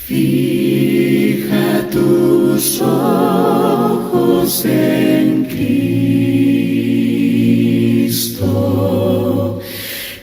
Fija tus ojos en Cristo,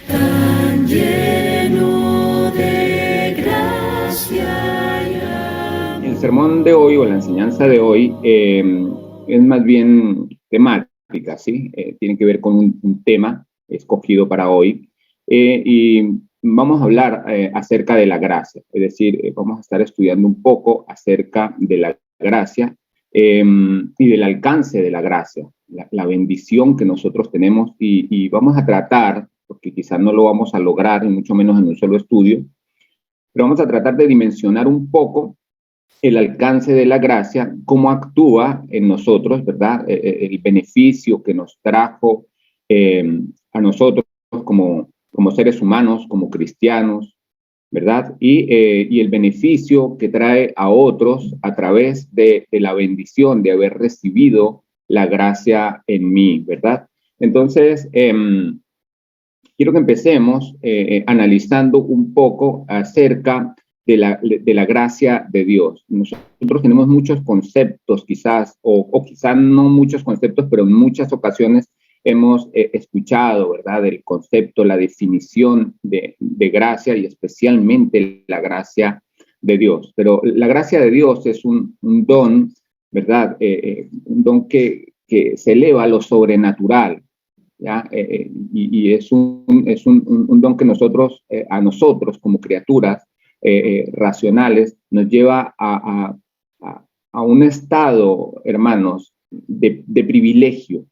tan lleno de gracia y amor. El sermón de hoy o la enseñanza de hoy es más bien temática, ¿sí? Tiene que ver con un tema escogido para hoy y vamos a hablar acerca de la gracia, es decir, vamos a estar estudiando un poco acerca de la gracia y del alcance de la gracia, la bendición que nosotros tenemos y vamos a tratar, porque quizás no lo vamos a lograr, y mucho menos en un solo estudio, pero vamos a tratar de dimensionar un poco el alcance de la gracia, cómo actúa en nosotros, ¿verdad? El beneficio que nos trajo a nosotros como seres humanos, como cristianos, ¿verdad? Y el beneficio que trae a otros a través de la bendición de haber recibido la gracia en mí, ¿verdad? Entonces, quiero que empecemos analizando un poco acerca de la gracia de Dios. Nosotros tenemos muchos conceptos quizás, o quizás no muchos conceptos, pero en muchas ocasiones hemos escuchado, ¿verdad? El concepto, la definición de gracia y especialmente la gracia de Dios. Pero la gracia de Dios es un don, ¿verdad? Un don que se eleva a lo sobrenatural, ¿ya? Y es un don que nosotros, a nosotros como criaturas racionales, nos lleva a un estado, hermanos, de privilegio,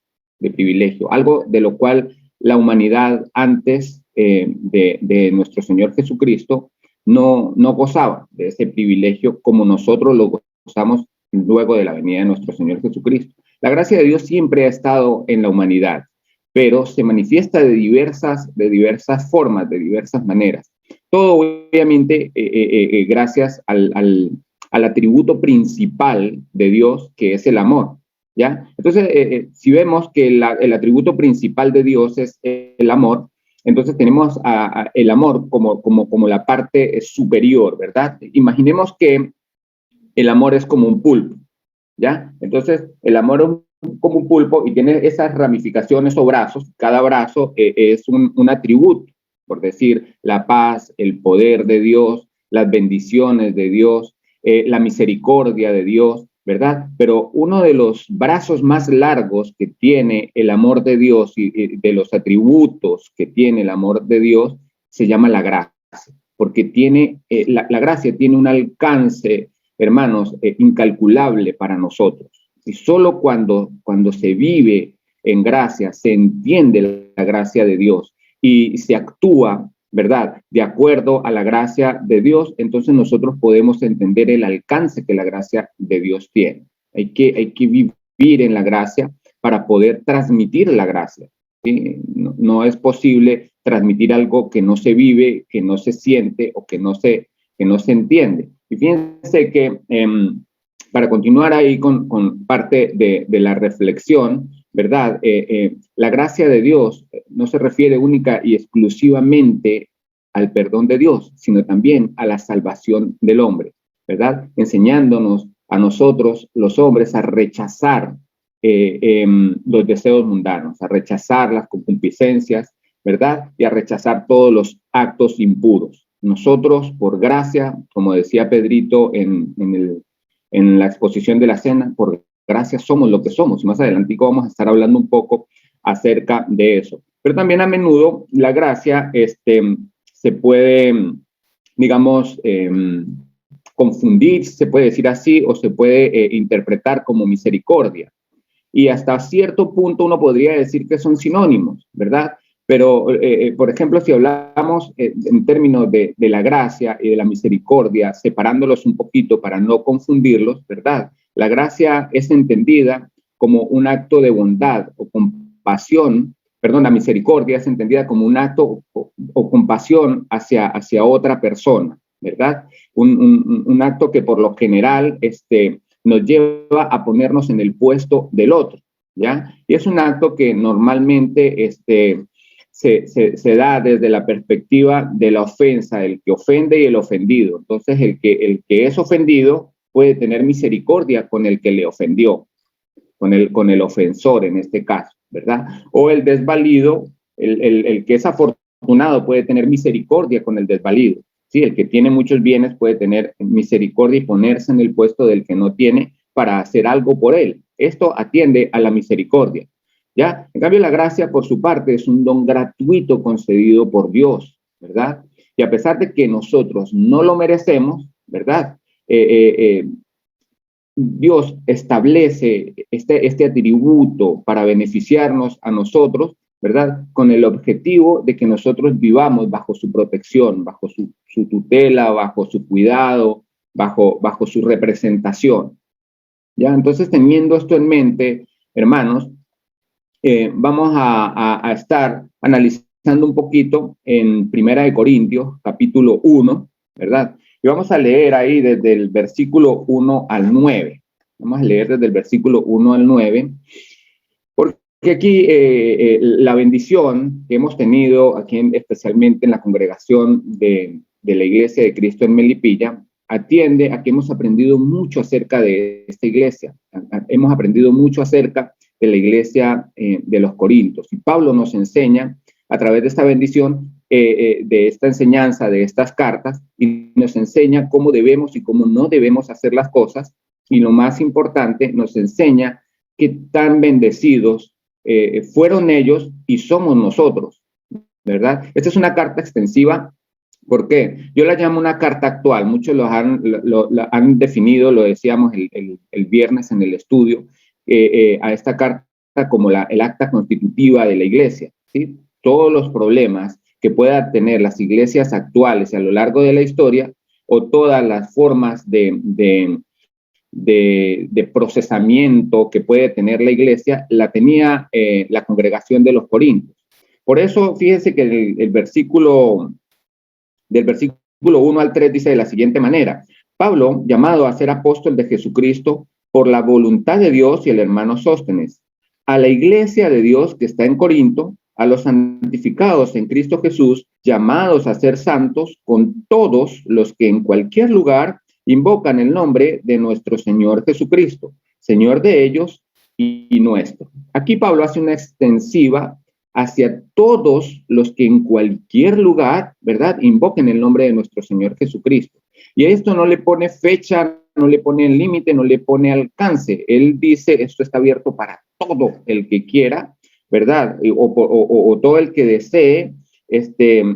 algo de lo cual la humanidad antes de nuestro Señor Jesucristo no gozaba de ese privilegio como nosotros lo gozamos luego de la venida de nuestro Señor Jesucristo. La gracia de Dios siempre ha estado en la humanidad, pero se manifiesta de diversas formas, de diversas maneras. Todo obviamente gracias al atributo principal de Dios, que es el amor, ¿ya? Entonces, si vemos que el atributo principal de Dios es el amor, entonces tenemos el amor como la parte superior, ¿verdad? Imaginemos que el amor es como un pulpo, ¿ya? Entonces, el amor es como un pulpo y tiene esas ramificaciones o brazos. Cada brazo es un atributo, por decir, la paz, el poder de Dios, las bendiciones de Dios, la misericordia de Dios, ¿verdad? Pero uno de los brazos más largos que tiene el amor de Dios y de los atributos que tiene el amor de Dios se llama la gracia, porque la gracia tiene un alcance, hermanos, incalculable para nosotros. Y solo cuando se vive en gracia, se entiende la gracia de Dios y se actúa, ¿verdad?, de acuerdo a la gracia de Dios, entonces nosotros podemos entender el alcance que la gracia de Dios tiene. Hay que vivir en la gracia para poder transmitir la gracia, ¿sí? No es posible transmitir algo que no se vive, que no se siente o que no se entiende. Y fíjense que para continuar ahí con parte de la reflexión, ¿verdad? La gracia de Dios no se refiere única y exclusivamente al perdón de Dios, sino también a la salvación del hombre, ¿verdad? Enseñándonos a nosotros, los hombres, a rechazar los deseos mundanos, a rechazar las concupiscencias, ¿verdad? Y a rechazar todos los actos impuros. Nosotros, por gracia, como decía Pedrito en la exposición de la cena, por gracia somos lo que somos. Más adelante vamos a estar hablando un poco acerca de eso. Pero también a menudo la gracia se puede, digamos, confundir, se puede decir así, o se puede interpretar como misericordia. Y hasta cierto punto uno podría decir que son sinónimos, ¿verdad? Pero, por ejemplo, si hablamos en términos de la gracia y de la misericordia, separándolos un poquito para no confundirlos, ¿verdad? La gracia es entendida como un acto de bondad o compasión, perdón, la misericordia es entendida como un acto o compasión hacia otra persona, ¿verdad? Un acto que por lo general nos lleva a ponernos en el puesto del otro, ¿ya? Y es un acto que normalmente se da desde la perspectiva de la ofensa, el que ofende y el ofendido. Entonces, el que es ofendido puede tener misericordia con el que le ofendió, con el ofensor en este caso, ¿verdad? O el desvalido, el que es afortunado puede tener misericordia con el desvalido. Sí, el que tiene muchos bienes puede tener misericordia y ponerse en el puesto del que no tiene para hacer algo por él. Esto atiende a la misericordia. ¿Ya? En cambio, la gracia, por su parte, es un don gratuito concedido por Dios, ¿verdad? Y a pesar de que nosotros no lo merecemos, ¿verdad? Dios establece este atributo para beneficiarnos a nosotros, ¿verdad? Con el objetivo de que nosotros vivamos bajo su protección, bajo su tutela, bajo su cuidado, bajo su representación. ¿Ya? Entonces, teniendo esto en mente, hermanos, vamos a estar analizando un poquito en Primera de Corintios, capítulo 1, ¿verdad? Y vamos a leer ahí desde el versículo 1 al 9. Vamos a leer desde el versículo 1 al 9, porque aquí la bendición que hemos tenido aquí, especialmente en la congregación de la Iglesia de Cristo en Melipilla, atiende a que hemos aprendido mucho acerca de esta iglesia. Hemos aprendido mucho acerca de la iglesia de los Corintios. Y Pablo nos enseña a través de esta bendición, de esta enseñanza, de estas cartas, y nos enseña cómo debemos y cómo no debemos hacer las cosas. Y lo más importante, nos enseña qué tan bendecidos fueron ellos y somos nosotros, ¿verdad? Esta es una carta extensiva. ¿Por qué? Yo la llamo una carta actual. Muchos lo han definido, lo decíamos el viernes en el estudio, a esta carta como el acta constitutiva de la iglesia, ¿sí? Todos los problemas que puedan tener las iglesias actuales a lo largo de la historia, o todas las formas de procesamiento que puede tener la iglesia, la tenía la congregación de los Corintios. Por eso, fíjense que del versículo 1 al 3 dice de la siguiente manera: Pablo, llamado a ser apóstol de Jesucristo por la voluntad de Dios, y el hermano Sóstenes, a la iglesia de Dios que está en Corinto, a los santificados en Cristo Jesús, llamados a ser santos, con todos los que en cualquier lugar invocan el nombre de nuestro Señor Jesucristo, Señor de ellos y nuestro. Aquí Pablo hace una extensiva hacia todos los que en cualquier lugar, ¿verdad?, invoquen el nombre de nuestro Señor Jesucristo. Y esto no le pone fecha, no le pone límite, no le pone alcance. Él dice, esto está abierto para todo el que quiera, ¿verdad? O todo el que desee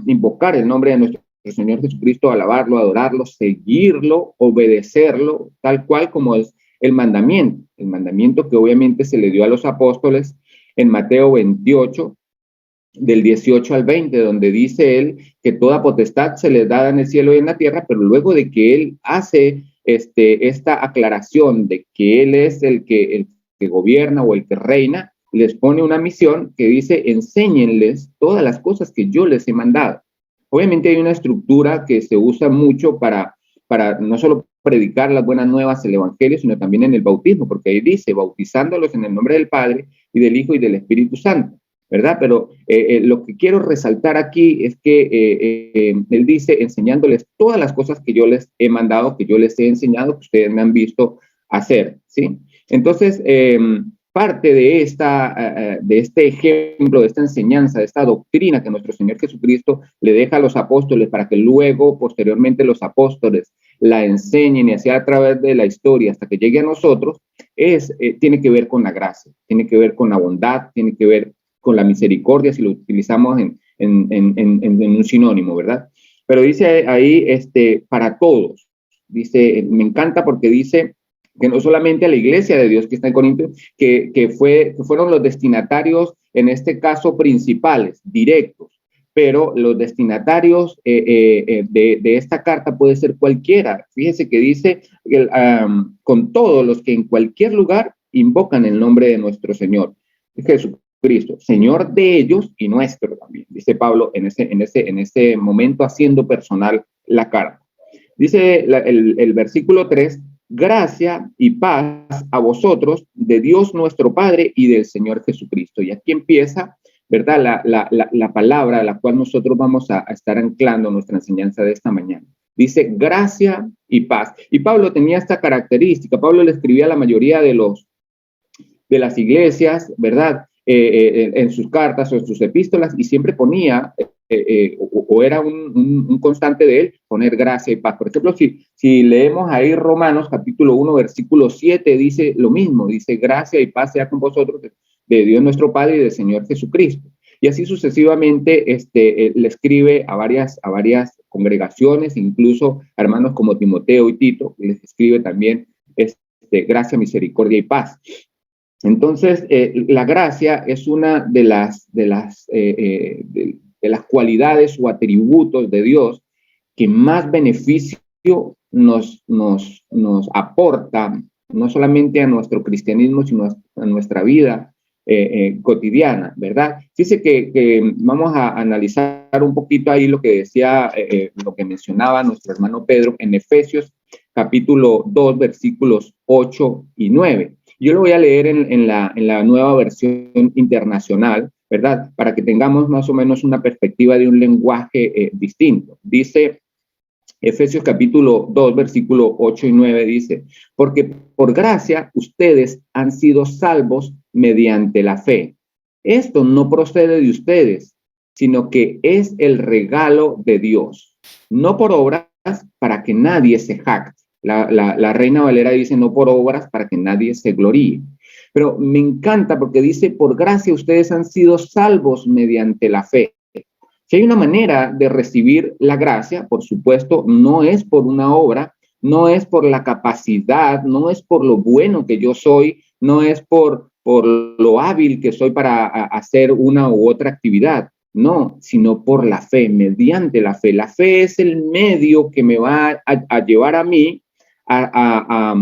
invocar el nombre de nuestro Señor Jesucristo, alabarlo, adorarlo, seguirlo, obedecerlo, tal cual como es el mandamiento que obviamente se le dio a los apóstoles en Mateo 28, del 18 al 20, donde dice él que toda potestad se le da en el cielo y en la tierra, pero luego de que él hace esta aclaración de que él es el que gobierna o el que reina, les pone una misión que dice: enséñenles todas las cosas que yo les he mandado. Obviamente hay una estructura que se usa mucho para no solo predicar las buenas nuevas, el evangelio, sino también en el bautismo, porque ahí dice: bautizándolos en el nombre del Padre y del Hijo y del Espíritu Santo, ¿verdad? Pero lo que quiero resaltar aquí es que él dice: enseñándoles todas las cosas que yo les he mandado, que yo les he enseñado, que ustedes me han visto hacer, ¿sí? Entonces, parte de este ejemplo, de esta enseñanza, de esta doctrina que nuestro Señor Jesucristo le deja a los apóstoles para que luego, posteriormente, los apóstoles la enseñen y así a través de la historia hasta que llegue a nosotros, tiene que ver con la gracia, tiene que ver con la bondad, tiene que ver con la misericordia, si lo utilizamos en un sinónimo, ¿verdad? Pero dice ahí, para todos. Dice, me encanta porque dice que no solamente a la iglesia de Dios que está en Corinto, que fueron los destinatarios, en este caso principales, directos, pero los destinatarios de esta carta puede ser cualquiera. Fíjese que dice, con todos los que en cualquier lugar invocan el nombre de nuestro Señor Jesucristo, Señor de ellos y nuestro también, dice Pablo en ese momento, haciendo personal la carta. Dice el versículo 3, gracia y paz a vosotros de Dios nuestro Padre y del Señor Jesucristo. Y aquí empieza ¿verdad? La palabra a la cual nosotros vamos a estar anclando nuestra enseñanza de esta mañana. Dice gracia y paz. Y Pablo tenía esta característica. Pablo le escribía a la mayoría de las iglesias, ¿verdad? En sus cartas o en sus epístolas, y siempre ponía, o era un constante de él, poner gracia y paz. Por ejemplo, si leemos ahí Romanos capítulo 1, versículo 7, dice lo mismo, dice gracia y paz sea con vosotros de Dios nuestro Padre y del Señor Jesucristo. Y así sucesivamente le escribe a varias congregaciones, incluso a hermanos como Timoteo y Tito, les escribe también gracia, misericordia y paz. Entonces, la gracia es una de las cualidades o atributos de Dios que más beneficio nos aporta, no solamente a nuestro cristianismo, sino a nuestra vida cotidiana, ¿verdad? Dice que vamos a analizar un poquito ahí lo que decía, lo que mencionaba nuestro hermano Pedro en Efesios capítulo 2, versículos 8 y 9. Yo lo voy a leer en la nueva versión internacional, ¿verdad? Para que tengamos más o menos una perspectiva de un lenguaje distinto. Dice Efesios capítulo 2, versículo 8 y 9, dice, porque por gracia ustedes han sido salvos mediante la fe. Esto no procede de ustedes, sino que es el regalo de Dios, no por obras para que nadie se jacte. La Reina Valera dice no por obras para que nadie se gloríe. Pero me encanta porque dice, por gracia ustedes han sido salvos mediante la fe. Si hay una manera de recibir la gracia, por supuesto, no es por una obra, no es por la capacidad, no es por lo bueno que yo soy, no es por lo hábil que soy para hacer una u otra actividad. No, sino por la fe, mediante la fe. La fe es el medio que me va a llevar a mí a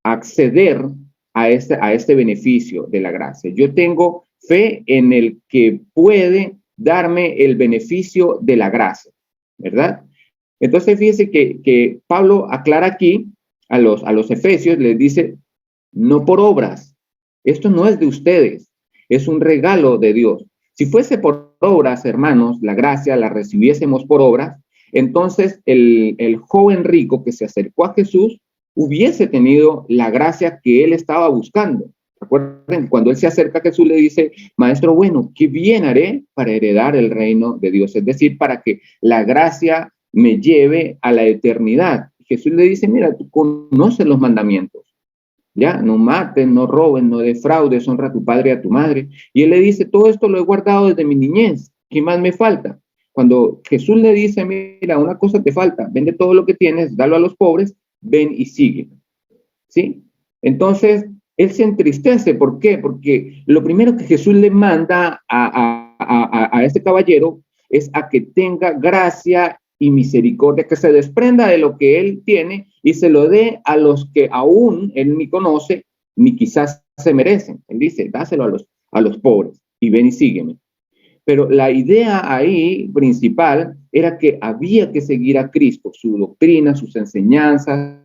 acceder a este beneficio de la gracia. Yo tengo fe en el que puede darme el beneficio de la gracia, ¿verdad? Entonces, fíjense que Pablo aclara aquí a los efesios, les dice, no por obras, esto no es de ustedes, es un regalo de Dios. Si fuese por obras, hermanos, la gracia la recibiésemos por obras, entonces el joven rico que se acercó a Jesús hubiese tenido la gracia que él estaba buscando. Recuerden, cuando él se acerca a Jesús le dice, maestro, bueno, ¿qué bien haré para heredar el reino de Dios? Es decir, para que la gracia me lleve a la eternidad. Jesús le dice, mira, tú conoces los mandamientos. Ya, no mates, no robes, no defraudes, honra a tu padre y a tu madre. Y él le dice, todo esto lo he guardado desde mi niñez. ¿Qué más me falta? Cuando Jesús le dice, mira, una cosa te falta, vende todo lo que tienes, dalo a los pobres, ven y sigue. ¿Sí? Entonces, él se entristece. ¿Por qué? Porque lo primero que Jesús le manda a este caballero es a que tenga gracia y misericordia, que se desprenda de lo que él tiene y se lo dé a los que aún él ni conoce, ni quizás se merecen. Él dice, dáselo a los pobres y ven y sígueme. Pero la idea ahí principal era que había que seguir a Cristo, su doctrina, sus enseñanzas,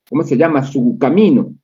¿cómo se llama? Su camino.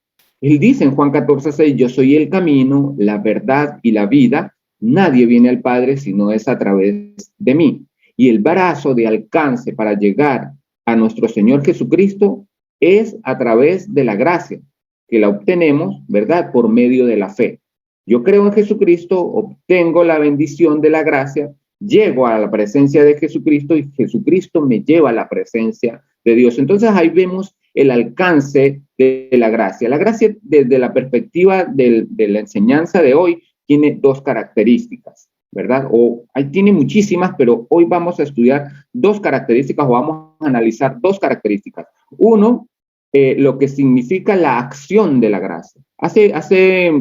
Él dice en Juan 14:6, yo soy el camino, la verdad y la vida. Nadie viene al Padre si no es a través de mí. Y el brazo de alcance para llegar a nuestro Señor Jesucristo es a través de la gracia, que la obtenemos, ¿verdad? Por medio de la fe. Yo creo en Jesucristo, obtengo la bendición de la gracia, llego a la presencia de Jesucristo y Jesucristo me lleva a la presencia de Dios. Entonces ahí vemos el alcance de la gracia. La gracia, desde la perspectiva de la enseñanza de hoy, tiene dos características, ¿verdad? Ahí tiene muchísimas, pero hoy vamos a estudiar dos características o vamos a analizar dos características. Uno, lo que significa la acción de la gracia. Hace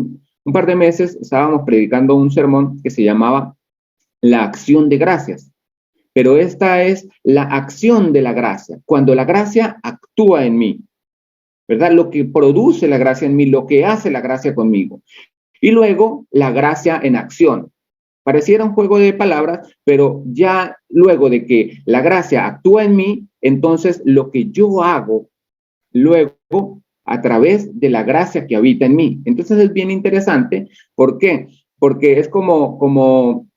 un par de meses estábamos predicando un sermón que se llamaba La acción de gracias. Pero esta es la acción de la gracia, cuando la gracia actúa en mí, ¿verdad? Lo que produce la gracia en mí, lo que hace la gracia conmigo. Y luego la gracia en acción. Pareciera un juego de palabras, pero ya luego de que la gracia actúa en mí, entonces lo que yo hago luego a través de la gracia que habita en mí. Entonces es bien interesante. ¿Por qué? porque es como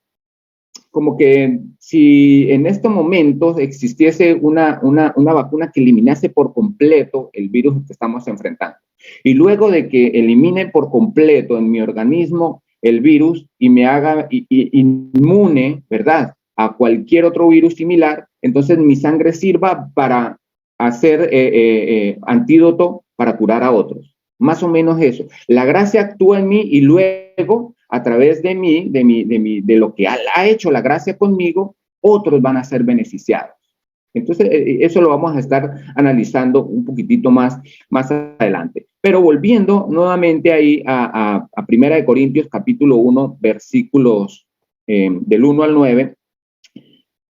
que si en estos momentos existiese una vacuna que eliminase por completo el virus que estamos enfrentando. Y luego de que elimine por completo en mi organismo el virus y me haga inmune, ¿verdad?, a cualquier otro virus similar, entonces mi sangre sirva para hacer antídoto para curar a otros. Más o menos eso. La gracia actúa en mí y luego, a través de mí, de lo que ha hecho la gracia conmigo, otros van a ser beneficiados. Entonces, eso lo vamos a estar analizando un poquitito más adelante. Pero volviendo nuevamente ahí a Primera de Corintios, capítulo 1, versículos del 1 al 9,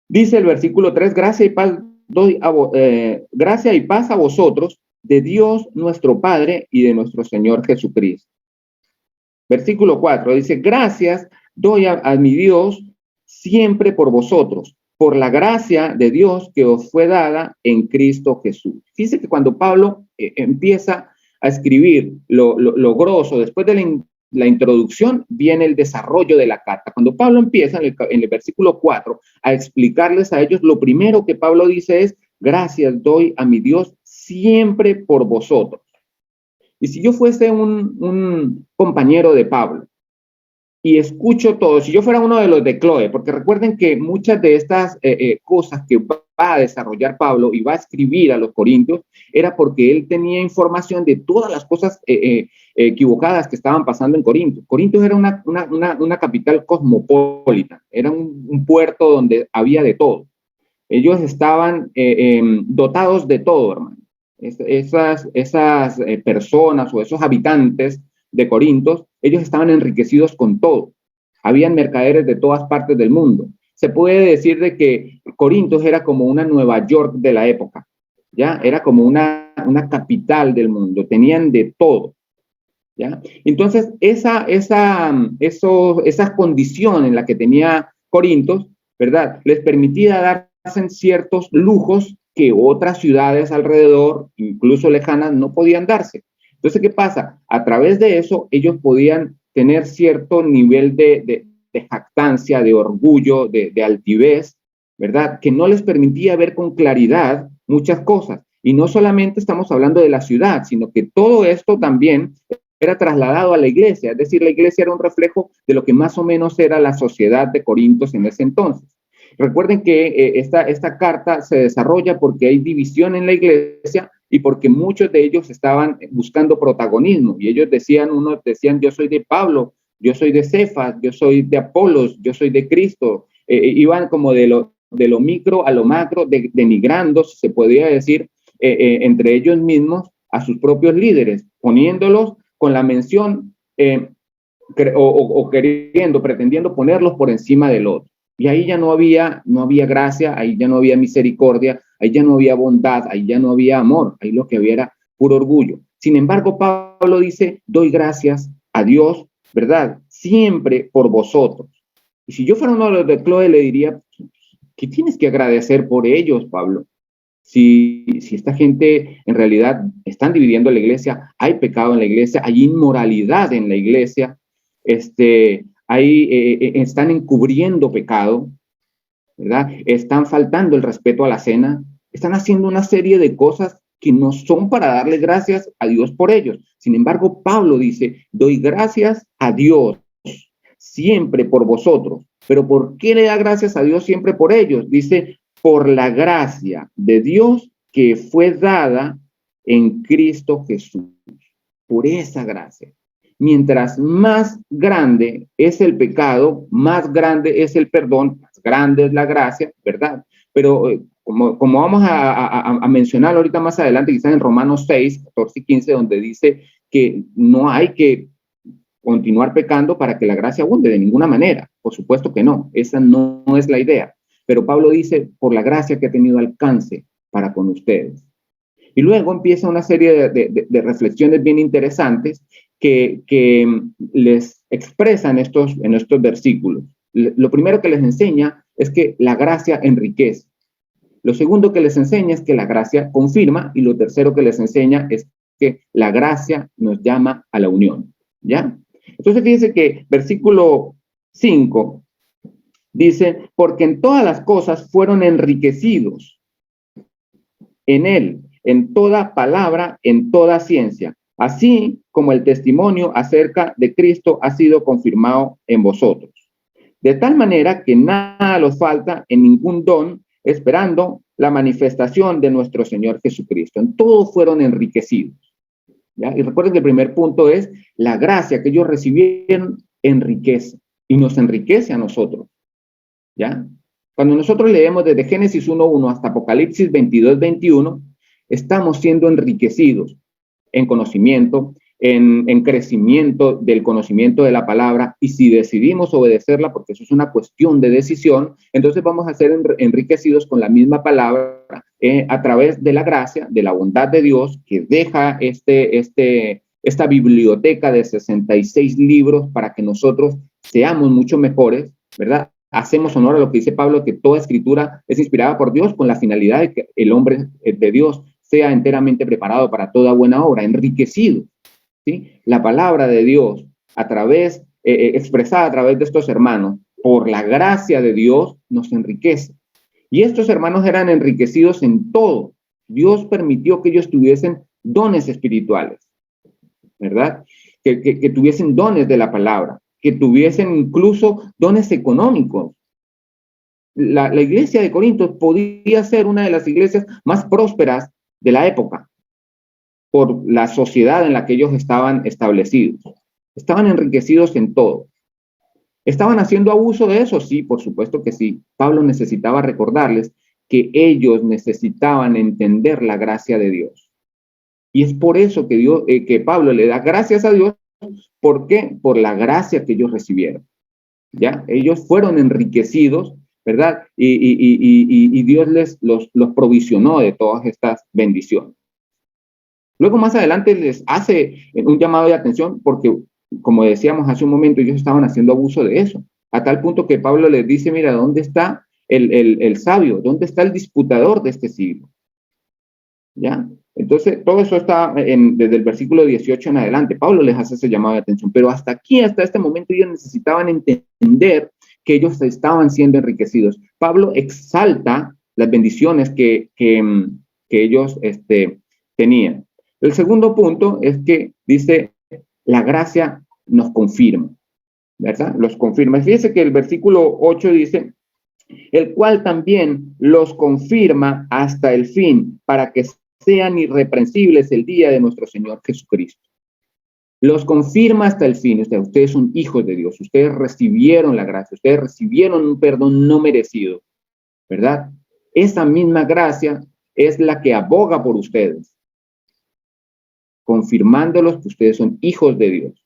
dice el versículo 3, gracia y paz a vosotros, de Dios nuestro Padre y de nuestro Señor Jesucristo. Versículo 4 dice, gracias doy a mi Dios siempre por vosotros, por la gracia de Dios que os fue dada en Cristo Jesús. Fíjense que cuando Pablo empieza a escribir lo grosso, después de la introducción, viene el desarrollo de la carta. Cuando Pablo empieza en el versículo 4 a explicarles a ellos, lo primero que Pablo dice es, gracias doy a mi Dios siempre por vosotros. Y si yo fuese un compañero de Pablo y escucho todo, si yo fuera uno de los de Chloe, porque recuerden que muchas de estas cosas que va a desarrollar Pablo y va a escribir a los corintios, era porque él tenía información de todas las cosas equivocadas que estaban pasando en Corinto. Corinto era una capital cosmopolita, era un puerto donde había de todo. Ellos estaban dotados de todo, hermano. Esas personas o esos habitantes de Corinto, ellos estaban enriquecidos con todo. Habían mercaderes de todas partes del mundo. Se puede decir de que Corinto era como una Nueva York de la época, ¿ya? Era como una capital del mundo. Tenían de todo, ¿ya? Entonces, esa condición en la que tenía Corinto, ¿verdad?, les permitía darse ciertos lujos que otras ciudades alrededor, incluso lejanas, no podían darse. Entonces, ¿qué pasa? A través de eso, ellos podían tener cierto nivel de jactancia, de orgullo, de altivez, ¿verdad?, que no les permitía ver con claridad muchas cosas. Y no solamente estamos hablando de la ciudad, sino que todo esto también era trasladado a la iglesia. Es decir, la iglesia era un reflejo de lo que más o menos era la sociedad de Corintios en ese entonces. Recuerden que esta carta se desarrolla porque hay división en la iglesia y porque muchos de ellos estaban buscando protagonismo. Y ellos unos decían, yo soy de Pablo, yo soy de Cefas, yo soy de Apolos, yo soy de Cristo. Iban como de lo micro a lo macro, denigrando, si se podría decir, entre ellos mismos a sus propios líderes, poniéndolos con la mención pretendiendo ponerlos por encima del otro. Y ahí ya no había gracia, ahí ya no había misericordia, ahí ya no había bondad, ahí ya no había amor, ahí lo que había era puro orgullo. Sin embargo, Pablo dice, doy gracias a Dios, ¿verdad?, siempre por vosotros. Y si yo fuera uno de los de Chloe, le diría, ¿qué tienes que agradecer por ellos, Pablo? Si esta gente en realidad están dividiendo la iglesia, hay pecado en la iglesia, hay inmoralidad en la iglesia, están encubriendo pecado, ¿verdad? Están faltando el respeto a la cena, están haciendo una serie de cosas que no son para darle gracias a Dios por ellos. Sin embargo, Pablo dice, doy gracias a Dios siempre por vosotros. ¿Pero por qué le da gracias a Dios siempre por ellos? Dice, por la gracia de Dios que fue dada en Cristo Jesús. Por esa gracia. Mientras más grande es el pecado, más grande es el perdón, más grande es la gracia, ¿verdad? Pero como vamos a mencionar ahorita más adelante, quizás en Romanos 6, 14 y 15, donde dice que no hay que continuar pecando para que la gracia abunde de ninguna manera. Por supuesto que no, esa no es la idea. Pero Pablo dice, por la gracia que ha tenido alcance para con ustedes. Y luego empieza una serie de reflexiones bien interesantes que les expresan en estos versículos. Lo primero que les enseña es que la gracia enriquece. Lo segundo que les enseña es que la gracia confirma. Y lo tercero que les enseña es que la gracia nos llama a la unión, ¿ya? Entonces fíjense que versículo 5 dice, porque en todas las cosas fueron enriquecidos en él, en toda palabra, en toda ciencia, así como el testimonio acerca de Cristo ha sido confirmado en vosotros. De tal manera que nada los falta en ningún don, esperando la manifestación de nuestro Señor Jesucristo. En todo fueron enriquecidos. ¿Ya? Y recuerden que el primer punto es la gracia que ellos recibieron enriquece y nos enriquece a nosotros. ¿Ya? Cuando nosotros leemos desde Génesis 1:1 hasta Apocalipsis 22:21, estamos siendo enriquecidos en conocimiento, en crecimiento del conocimiento de la palabra, y si decidimos obedecerla, porque eso es una cuestión de decisión, entonces vamos a ser enriquecidos con la misma palabra a través de la gracia, de la bondad de Dios, que deja esta biblioteca de 66 libros para que nosotros seamos mucho mejores, ¿verdad? Hacemos honor a lo que dice Pablo, que toda escritura es inspirada por Dios con la finalidad de que el hombre de Dios sea enteramente preparado para toda buena obra, enriquecido. ¿Sí? La palabra de Dios, a través, expresada a través de estos hermanos, por la gracia de Dios, nos enriquece. Y estos hermanos eran enriquecidos en todo. Dios permitió que ellos tuviesen dones espirituales, ¿verdad? Que tuviesen dones de la palabra, que tuviesen incluso dones económicos. La iglesia de Corinto podía ser una de las iglesias más prósperas de la época, por la sociedad en la que ellos estaban establecidos. Estaban enriquecidos en todo. ¿Estaban haciendo abuso de eso? Sí, por supuesto que sí. Pablo necesitaba recordarles que ellos necesitaban entender la gracia de Dios. Y es por eso que Pablo le da gracias a Dios. ¿Por qué? Por la gracia que ellos recibieron. ¿Ya? Ellos fueron enriquecidos, ¿verdad? Y Dios los provisionó de todas estas bendiciones. Luego más adelante les hace un llamado de atención porque, como decíamos hace un momento, ellos estaban haciendo abuso de eso, a tal punto que Pablo les dice, mira, ¿dónde está el sabio? ¿Dónde está el disputador de este siglo? ¿Ya? Entonces, todo eso está desde el versículo 18 en adelante. Pablo les hace ese llamado de atención, pero hasta aquí, hasta este momento, ellos necesitaban entender que ellos estaban siendo enriquecidos. Pablo exalta las bendiciones que ellos tenían. El segundo punto es que dice, la gracia nos confirma, ¿verdad? Los confirma. Fíjese que el versículo 8 dice, el cual también los confirma hasta el fin, para que sean irreprensibles el día de nuestro Señor Jesucristo. Los confirma hasta el fin. Ustedes son hijos de Dios, ustedes recibieron la gracia, ustedes recibieron un perdón no merecido, ¿verdad? Esa misma gracia es la que aboga por ustedes, confirmándolos que ustedes son hijos de Dios.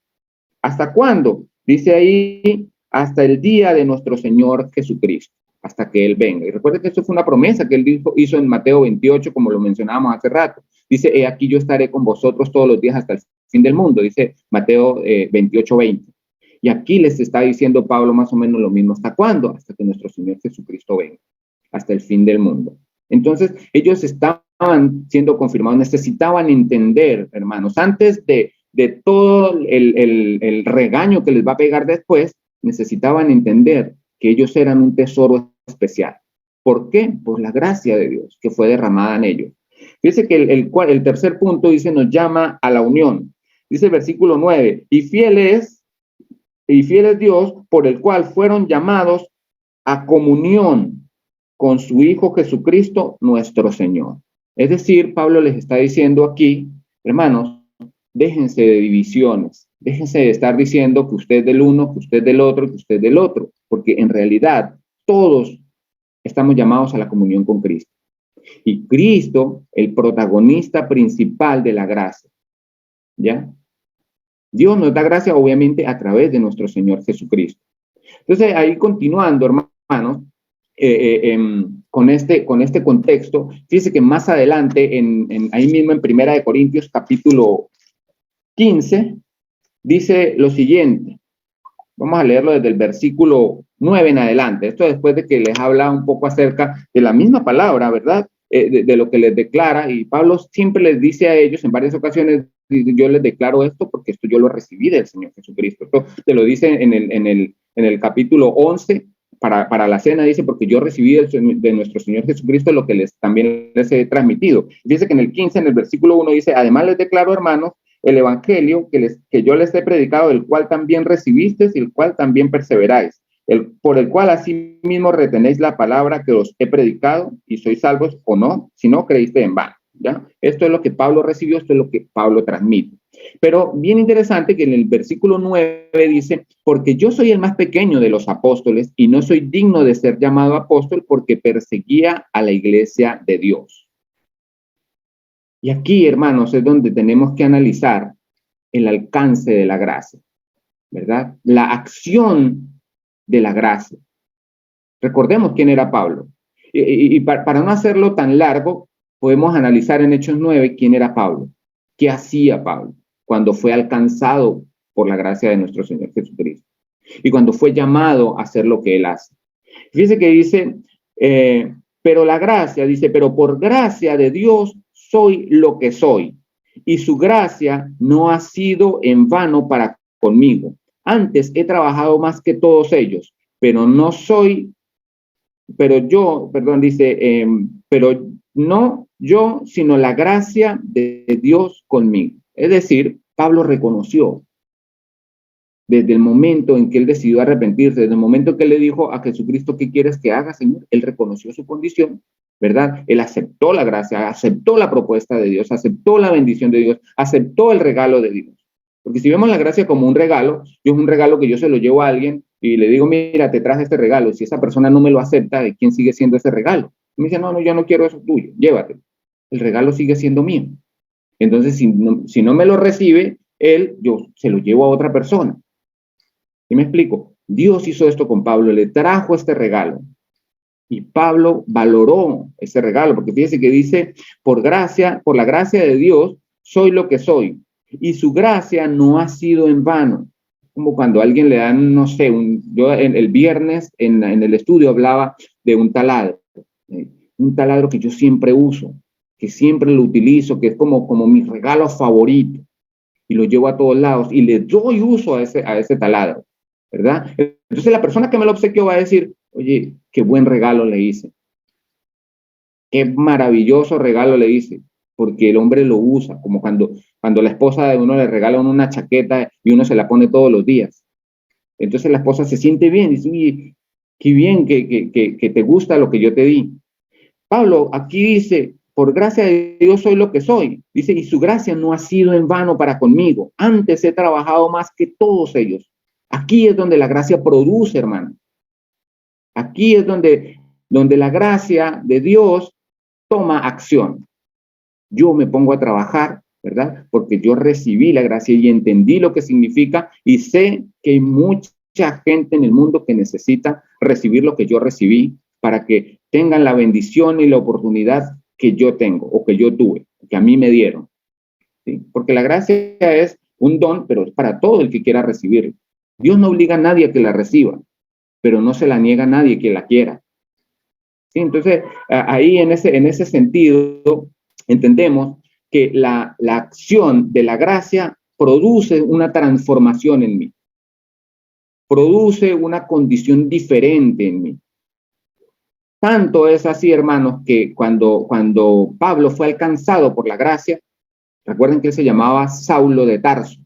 ¿Hasta cuándo? Dice ahí, hasta el día de nuestro Señor Jesucristo, hasta que Él venga. Y recuerden que esto fue una promesa que Él hizo en Mateo 28, como lo mencionábamos hace rato. Dice, he aquí yo estaré con vosotros todos los días hasta el fin del mundo, dice Mateo 28:20. Y aquí les está diciendo Pablo más o menos lo mismo. ¿Hasta cuándo? Hasta que nuestro Señor Jesucristo venga, hasta el fin del mundo. Entonces, ellos estaban siendo confirmados, necesitaban entender, hermanos, antes de todo el regaño que les va a pegar después, necesitaban entender que ellos eran un tesoro especial. ¿Por qué? Por la gracia de Dios que fue derramada en ellos. Fíjense que el tercer punto dice, nos llama a la unión. Dice el versículo 9, y fiel es Dios por el cual fueron llamados a comunión con su Hijo Jesucristo, nuestro Señor. Es decir, Pablo les está diciendo aquí, hermanos, déjense de divisiones, déjense de estar diciendo que usted es del uno, que usted es del otro, que usted es del otro, porque en realidad todos estamos llamados a la comunión con Cristo. Y Cristo, el protagonista principal de la gracia, ¿ya? Dios nos da gracia obviamente a través de nuestro Señor Jesucristo. Entonces, ahí continuando, hermanos, con este contexto, fíjese que más adelante, ahí mismo en Primera de Corintios, capítulo 15, dice lo siguiente. Vamos a leerlo desde el versículo 9 en adelante. Esto después de que les habla un poco acerca de la misma palabra, ¿verdad? de lo que les declara, y Pablo siempre les dice a ellos en varias ocasiones, yo les declaro esto porque esto yo lo recibí del Señor Jesucristo. Esto te lo dice en el capítulo 11, para la cena, dice, porque yo recibí de nuestro Señor Jesucristo lo que también les he transmitido. Dice que en el 15, en el versículo 1, dice, además les declaro, hermanos, el evangelio que yo les he predicado, el cual también recibisteis y el cual también perseveráis, por el cual asimismo retenéis la palabra que os he predicado y sois salvos o no, si no creíste en vano. ¿Ya? Esto es lo que Pablo recibió, esto es lo que Pablo transmite. Pero bien interesante que en el versículo 9 dice, porque yo soy el más pequeño de los apóstoles y no soy digno de ser llamado apóstol porque perseguía a la iglesia de Dios. Y aquí, hermanos, es donde tenemos que analizar el alcance de la gracia, ¿verdad? La acción de la gracia. Recordemos quién era Pablo. Y para no hacerlo tan largo, podemos analizar en Hechos 9 quién era Pablo, qué hacía Pablo cuando fue alcanzado por la gracia de nuestro Señor Jesucristo y cuando fue llamado a hacer lo que él hace. Fíjese que dice, pero la gracia, dice, pero por gracia de Dios soy lo que soy, y su gracia no ha sido en vano para conmigo. Antes he trabajado más que todos ellos, pero no soy, pero yo, perdón, dice, pero no yo, sino la gracia de Dios conmigo. Es decir, Pablo reconoció desde el momento en que él decidió arrepentirse, desde el momento que él le dijo a Jesucristo, ¿qué quieres que haga, Señor? Él reconoció su condición, ¿verdad? Él aceptó la gracia, aceptó la propuesta de Dios, aceptó la bendición de Dios, aceptó el regalo de Dios. Porque si vemos la gracia como un regalo, yo es un regalo que yo se lo llevo a alguien y le digo, mira, te traje este regalo. Si esa persona no me lo acepta, ¿de quién sigue siendo ese regalo? Y me dice, no, yo no quiero eso tuyo, llévatelo. El regalo sigue siendo mío. Entonces, si no me lo recibe, yo se lo llevo a otra persona. ¿Y me explico? Dios hizo esto con Pablo, le trajo este regalo. Y Pablo valoró ese regalo, porque fíjese que dice, por la gracia de Dios, soy lo que soy. Y su gracia no ha sido en vano. Como cuando a alguien le dan, no sé, yo el viernes en el estudio hablaba de un taladro que yo siempre uso, que siempre lo utilizo, que es como mi regalo favorito. Y lo llevo a todos lados y le doy uso a ese taladro, ¿verdad? Entonces la persona que me lo obsequió va a decir, oye, qué buen regalo le hice. Qué maravilloso regalo le hice, porque el hombre lo usa, como cuando la esposa de uno le regala una chaqueta y uno se la pone todos los días. Entonces la esposa se siente bien, dice, oye, qué bien que te gusta lo que yo te di. Pablo aquí dice, por gracia de Dios soy lo que soy. Dice, y su gracia no ha sido en vano para conmigo. Antes he trabajado más que todos ellos. Aquí es donde la gracia produce, hermano. Aquí es donde la gracia de Dios toma acción. Yo me pongo a trabajar, ¿verdad? Porque yo recibí la gracia y entendí lo que significa y sé que hay mucha gente en el mundo que necesita recibir lo que yo recibí para que tengan la bendición y la oportunidad que yo tengo o que yo tuve, que a mí me dieron. ¿Sí? Porque la gracia es un don, pero es para todo el que quiera recibirlo. Dios no obliga a nadie a que la reciba, pero no se la niega a nadie que la quiera. ¿Sí? Entonces, ahí en ese sentido, entendemos que la acción de la gracia produce una transformación en mí, produce una condición diferente en mí. Tanto es así, hermanos, que cuando Pablo fue alcanzado por la gracia, recuerden que él se llamaba Saulo de Tarso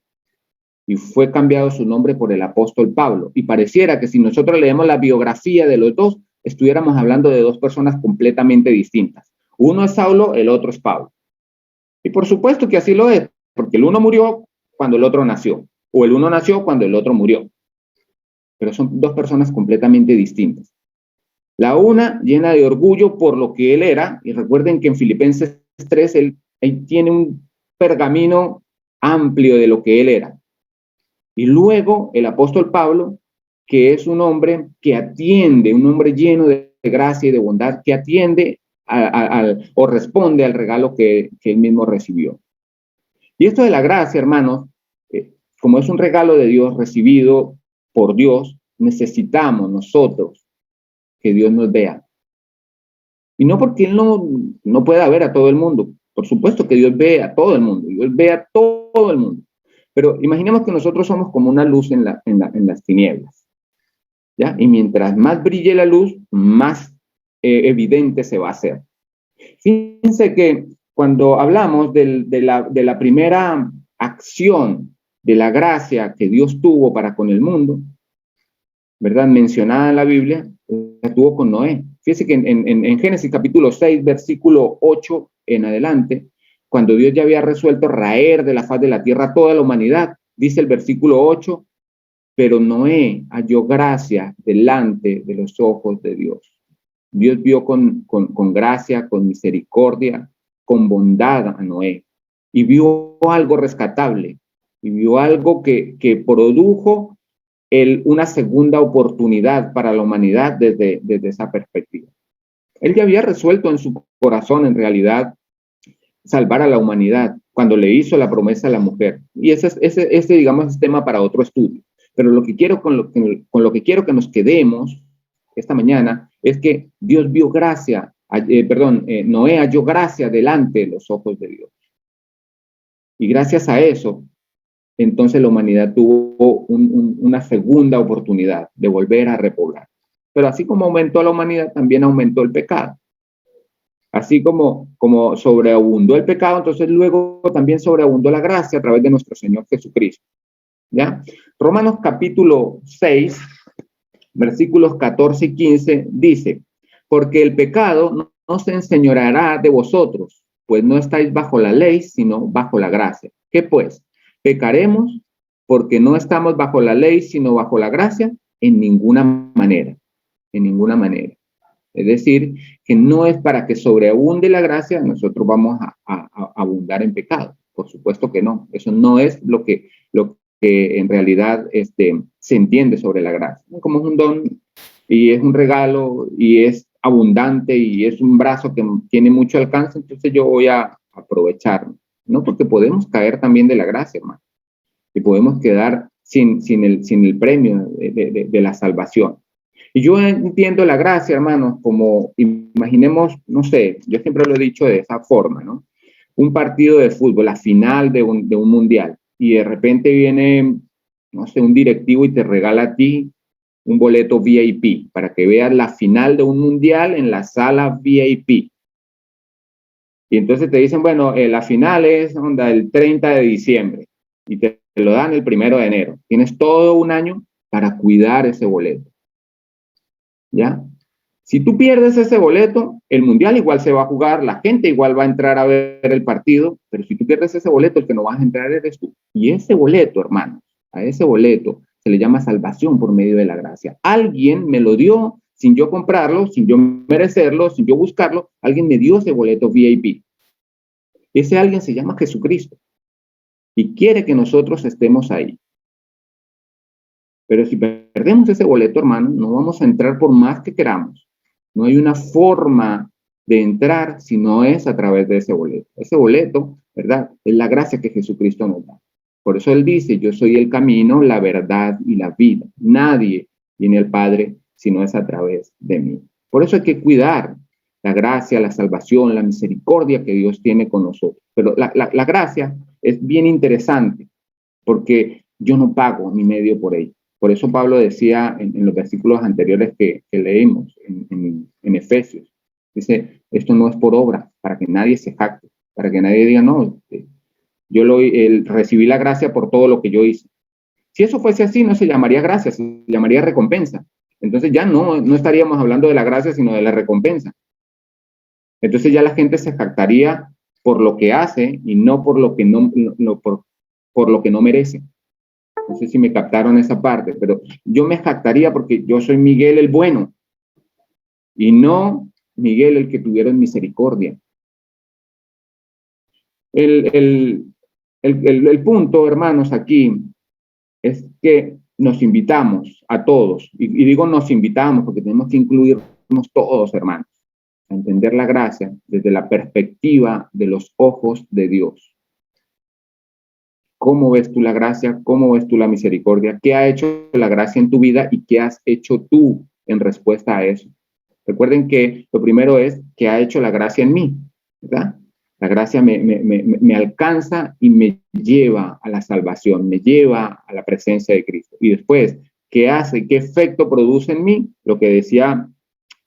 y fue cambiado su nombre por el apóstol Pablo. Y pareciera que si nosotros leemos la biografía de los dos, estuviéramos hablando de dos personas completamente distintas. Uno es Saulo, el otro es Pablo. Y por supuesto que así lo es, porque el uno murió cuando el otro nació, o el uno nació cuando el otro murió. Pero son dos personas completamente distintas. La una llena de orgullo por lo que él era, y recuerden que en Filipenses 3 él tiene un pergamino amplio de lo que él era. Y luego el apóstol Pablo, que es un hombre que atiende, un hombre lleno de gracia y de bondad, que atiende o responde al regalo que él mismo recibió. Y esto de la gracia, hermanos, como es un regalo de Dios recibido por Dios, necesitamos nosotros que Dios nos vea. Y no porque Él no pueda ver a todo el mundo. Por supuesto que Dios ve a todo el mundo. Dios ve a todo el mundo. Pero imaginemos que nosotros somos como una luz en las tinieblas, ¿ya? Y mientras más brille la luz, más evidente se va a hacer. Fíjense que cuando hablamos de la primera acción de la gracia que Dios tuvo para con el mundo, ¿verdad? Mencionada en la Biblia, la tuvo con Noé. Fíjense que en Génesis capítulo 6, versículo 8 en adelante, cuando Dios ya había resuelto raer de la faz de la tierra toda la humanidad, dice el versículo 8, pero Noé halló gracia delante de los ojos de Dios. Dios vio con gracia, con misericordia, con bondad a Noé, y vio algo rescatable, y vio algo que produjo una segunda oportunidad para la humanidad desde esa perspectiva. Él ya había resuelto en su corazón, en realidad, salvar a la humanidad cuando le hizo la promesa a la mujer. Y ese digamos, es tema para otro estudio. Pero lo que quiero con lo que quiero que nos quedemos esta mañana es que Dios vio gracia, Noé halló gracia delante de los ojos de Dios. Y gracias a eso, entonces la humanidad tuvo una segunda oportunidad de volver a repoblar. Pero así como aumentó la humanidad, también aumentó el pecado. Así como sobreabundó el pecado, entonces luego también sobreabundó la gracia a través de nuestro Señor Jesucristo. ¿Ya? Romanos capítulo 6, versículos 14 y 15 dice, porque el pecado no se enseñoreará de vosotros, pues no estáis bajo la ley, sino bajo la gracia. ¿Qué pues? ¿Pecaremos porque no estamos bajo la ley, sino bajo la gracia? En ninguna manera, en ninguna manera. Es decir, que no es para que sobreabunde la gracia, nosotros vamos a abundar en pecado. Por supuesto que no. Eso no es lo que en realidad se entiende sobre la gracia. Como es un don y es un regalo y es abundante y es un brazo que tiene mucho alcance, entonces yo voy a aprovecharlo. No, porque podemos caer también de la gracia, hermano. Y podemos quedar sin el premio de la salvación. Y yo entiendo la gracia, hermanos, como imaginemos, no sé, yo siempre lo he dicho de esa forma, ¿no? Un partido de fútbol, la final de un mundial, y de repente viene, no sé, un directivo y te regala a ti un boleto VIP para que veas la final de un mundial en la sala VIP. Y entonces te dicen, bueno, la final es el 30 de diciembre y te lo dan el 1 de enero. Tienes todo un año para cuidar ese boleto. ¿Ya? Si tú pierdes ese boleto, el mundial igual se va a jugar, la gente igual va a entrar a ver el partido, pero si tú pierdes ese boleto, el que no vas a entrar eres tú. Y ese boleto, hermanos, a ese boleto se le llama salvación por medio de la gracia. Alguien me lo dio sin yo comprarlo, sin yo merecerlo, sin yo buscarlo, alguien me dio ese boleto VIP. Ese alguien se llama Jesucristo y quiere que nosotros estemos ahí. Pero si perdemos ese boleto, hermano, no vamos a entrar por más que queramos. No hay una forma de entrar si no es a través de ese boleto. Ese boleto, ¿verdad? Es la gracia que Jesucristo nos da. Por eso Él dice, yo soy el camino, la verdad y la vida. Nadie viene al Padre si no es a través de mí. Por eso hay que cuidar la gracia, la salvación, la misericordia que Dios tiene con nosotros. Pero la gracia es bien interesante porque yo no pago ni medio por ella. Por eso Pablo decía en los versículos anteriores que leímos en Efesios, dice, esto no es por obra, para que nadie se jacte, para que nadie diga, no, yo recibí la gracia por todo lo que yo hice. Si eso fuese así, no se llamaría gracia, se llamaría recompensa. Entonces ya no estaríamos hablando de la gracia, sino de la recompensa. Entonces ya la gente se jactaría por lo que hace y no por lo que por lo que no merece. No sé si me captaron esa parte, pero yo me jactaría porque yo soy Miguel el bueno y no Miguel el que tuvieron misericordia. El punto, hermanos, aquí es que nos invitamos a todos, y digo nos invitamos porque tenemos que incluirnos todos, hermanos, a entender la gracia desde la perspectiva de los ojos de Dios. ¿Cómo ves tú la gracia? ¿Cómo ves tú la misericordia? ¿Qué ha hecho la gracia en tu vida y qué has hecho tú en respuesta a eso? Recuerden que lo primero es que ha hecho la gracia en mí, ¿verdad? La gracia me alcanza y me lleva a la salvación, me lleva a la presencia de Cristo. Y después, ¿qué hace? ¿Qué efecto produce en mí? Lo que decía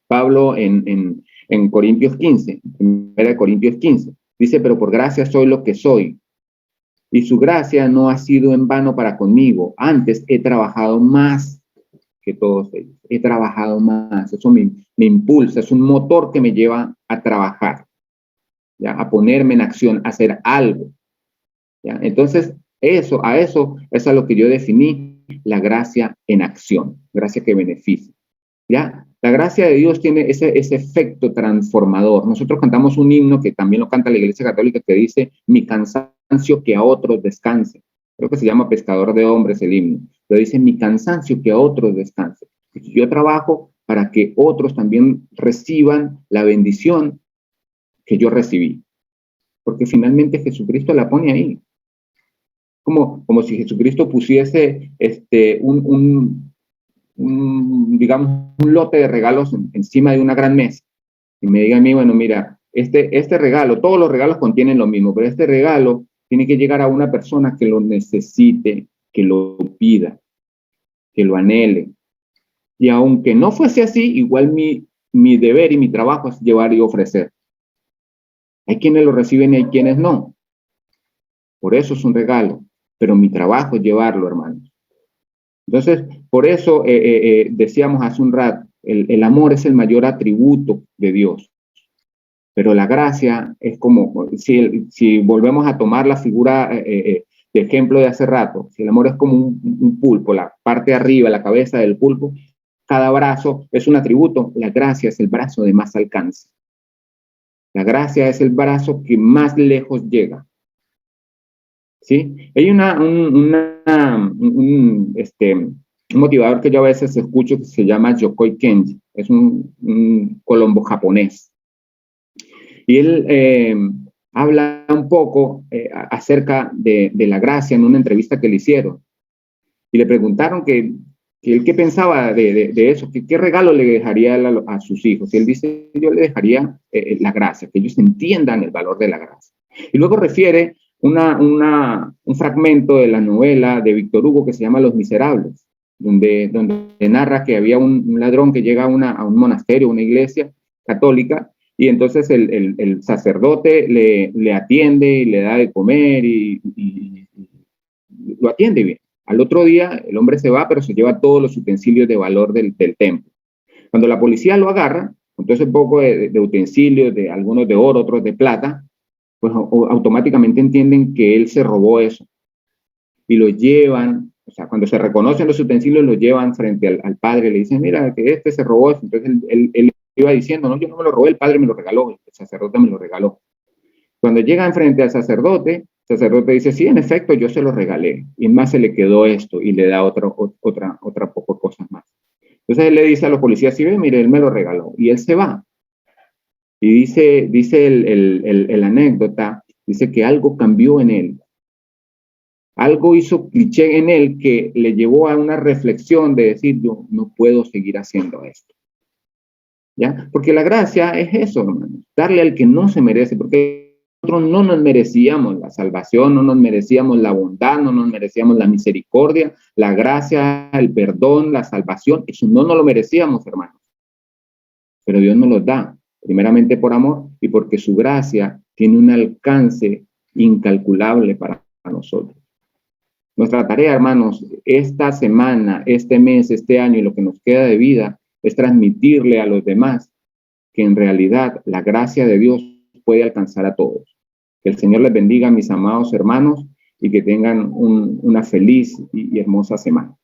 Pablo en Corintios 15, en 1 Corintios 15. Dice, pero por gracia soy lo que soy. Y su gracia no ha sido en vano para conmigo. Antes he trabajado más que todos ellos. He trabajado más. Eso me impulsa. Es un motor que me lleva a trabajar, ¿ya? A ponerme en acción, a hacer algo, ¿ya? Entonces, eso es a lo que yo definí la gracia en acción. Gracia que beneficia, ¿ya? La gracia de Dios tiene ese efecto transformador. Nosotros cantamos un himno que también lo canta la Iglesia Católica que dice, mi cansancio que a otros descanse. Creo que se llama Pescador de Hombres el himno. Pero dice, mi cansancio que a otros descanse. Yo trabajo para que otros también reciban la bendición que yo recibí. Porque finalmente Jesucristo la pone ahí. Como si Jesucristo pusiese digamos, un lote de regalos encima de una gran mesa y me diga a mí, bueno, mira, este regalo, todos los regalos contienen lo mismo, pero este regalo tiene que llegar a una persona que lo necesite, que lo pida, que lo anhele. Y aunque no fuese así, igual mi deber y mi trabajo es llevar y ofrecer. Hay quienes lo reciben y hay quienes no. Por eso es un regalo, pero mi trabajo es llevarlo, hermanos. Entonces, por eso decíamos hace un rato, el amor es el mayor atributo de Dios. Pero la gracia es como, si volvemos a tomar la figura de ejemplo de hace rato, si el amor es como un pulpo, la parte de arriba, la cabeza del pulpo, cada brazo es un atributo, la gracia es el brazo de más alcance. La gracia es el brazo que más lejos llega. ¿Sí? Hay un motivador que yo a veces escucho que se llama Yokoi Kenji, es un colombo japonés. Y él habla un poco acerca de la gracia en una entrevista que le hicieron. Y le preguntaron que él qué pensaba de eso, qué regalo le dejaría a sus hijos. Y él dice, yo le dejaría la gracia, que ellos entiendan el valor de la gracia. Y luego refiere un fragmento de la novela de Víctor Hugo que se llama Los Miserables, donde narra que había un ladrón que llega a un monasterio, una iglesia católica, y entonces el sacerdote le atiende y le da de comer y lo atiende bien. Al otro día el hombre se va, pero se lleva todos los utensilios de valor del templo. Cuando la policía lo agarra, entonces un poco de utensilios, de algunos de oro, otros de plata, pues automáticamente entienden que él se robó eso y lo llevan, o sea, cuando se reconocen los utensilios, lo llevan frente al padre, le dicen, mira, que este se robó eso. Entonces él iba diciendo, no, yo no me lo robé, el padre me lo regaló, el sacerdote me lo regaló. Cuando llegan frente al sacerdote, el sacerdote dice, sí, en efecto, yo se lo regalé, y más se le quedó esto, y le da otra poco cosas más. Entonces él le dice a los policías, sí, mire, él me lo regaló, y él se va. Y dice el anécdota, dice que algo cambió en él. Algo hizo cliché en él que le llevó a una reflexión de decir, yo no puedo seguir haciendo esto. ¿Ya? Porque la gracia es eso, hermano, darle al que no se merece, porque nosotros no nos merecíamos la salvación, no nos merecíamos la bondad, no nos merecíamos la misericordia, la gracia, el perdón, la salvación, eso no nos lo merecíamos, hermanos. Pero Dios nos los da. Primeramente por amor y porque su gracia tiene un alcance incalculable para nosotros. Nuestra tarea, hermanos, esta semana, este mes, este año y lo que nos queda de vida es transmitirle a los demás que en realidad la gracia de Dios puede alcanzar a todos. Que el Señor les bendiga, mis amados hermanos, y que tengan una feliz y hermosa semana.